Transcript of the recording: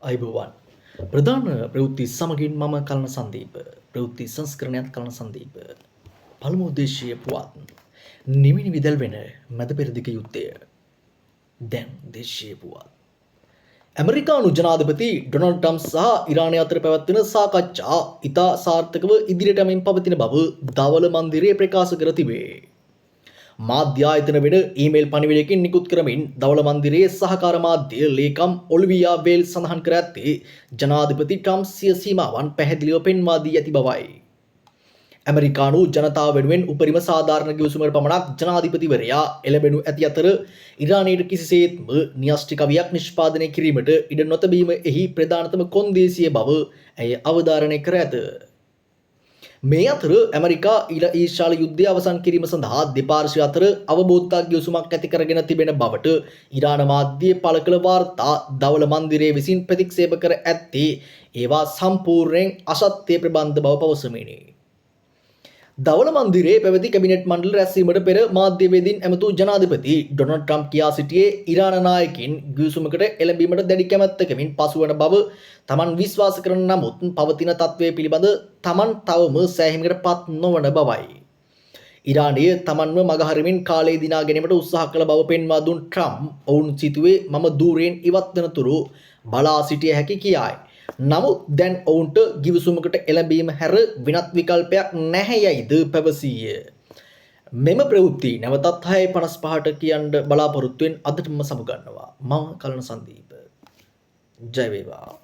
අයිබෝවන් ප්‍රධාන ප්‍රවෘත්ති සමගින් මම කලන සන්දීප ප්‍රවෘත්ති සංස්කරණයත් කලන සන්දීප පළමු දේශීය පුවත් නිමිනි විදල් වෙන මැද පෙරදිග යුද්ධය දැන් දේශීය පුවත් ඇමරිකානු ජනාධිපති ඩොනල්ඩ් ට්‍රම්ප් සහ ඉරානය අතර පැවැත්වෙන සාකච්ඡා ඉතා සාර්ථකව ඉදිරියට යමින් පවතින බව දවල මන්දිරය ප්‍රකාශ කර තිබේ. මාධ්‍ය ආයතන වෙන ඊමේල් පණිවිඩයකින් නිකුත් කරමින් දවල මන්දිරයේ සහකාර මාධ්‍ය ලේකම් ඔලිවියා වේල් සඳහන් කර ඇත්තේ ජනාධිපති ට්‍රම්ප් සිය සීමාවන් පැහැදිලිව පෙන්වා දී ඇති බවයි. ඇමරිකානු ජනතාව වෙනුවෙන් උපරිම සාධාරණ ගිවිසුමකට පමණක් ජනාධිපතිවරයා එළඹෙනු ඇති අතර ඉරානයට කිසිසේත්ම න්‍යෂ්ටි කවියක් නිෂ්පාදනය කිරීමට ඉඩ නොතැබීම එහි ප්‍රධානතම කොන්දේසිය බව ඇය අවධාරණය කර ඇත. මේ අතර ඇමරිකා ඊශ්‍රායල යුද්ධය අවසන් කිරීම සඳහා දෙපාර්ශ්වය අතර අවබෝධතා ගිවිසුමක් ඇති කරගෙන තිබෙන බවට ඉරාන මාධ්‍යයේ පළ කළ වාර්තා දවල මන්දිරයේ විසින් ප්‍රතික්ෂේප කර ඇත්තේ ඒවා සම්පූර්ණයෙන් අසත්‍ය ප්‍රබන්ධ බව පවසමිනි. දවල මන්දිරයේ පැවති කැබිනට් මණ්ඩල රැස්වීමට පෙර මාධ්‍යවේදීන් ඇමතු ජනාධිපති ඩොනල්ඩ් ට්‍රම්ප් කියා සිටියේ ඉරාන නායකින් ගිවිසුමකට එළඹීමට දැඩි කැමැත්තකින් පසුවන බව තමන් විශ්වාස කරන නමුත් පවතින තත්ත්වය පිළිබඳ තමන් තවම සෑහීමකට පත් නොවන බවයි. ඉරානය තමන්ව මගහරමින් කාලය දිනා ගැනීමට උත්සාහ කළ බව පෙන්වා දුන් ට්‍රම්ප් ඔවුන් සිතුවේ මම ධූරයෙන් ඉවත් වන තුරු බලා සිටිය හැකි කියායි. නමුත් දැන් ඔවුන්ට ගිවිසුමකට එළඹීම හැර වෙනත් විකල්පයක් නැහැ යයිද පැවසීය. මෙම ප්‍රවෘත්ති නැවතත් 6:55ට කියන්න බලාපොරොත්තු වෙන අදටම සමුගන්නවා. මම කලන සන්දීප. ජය වේවා.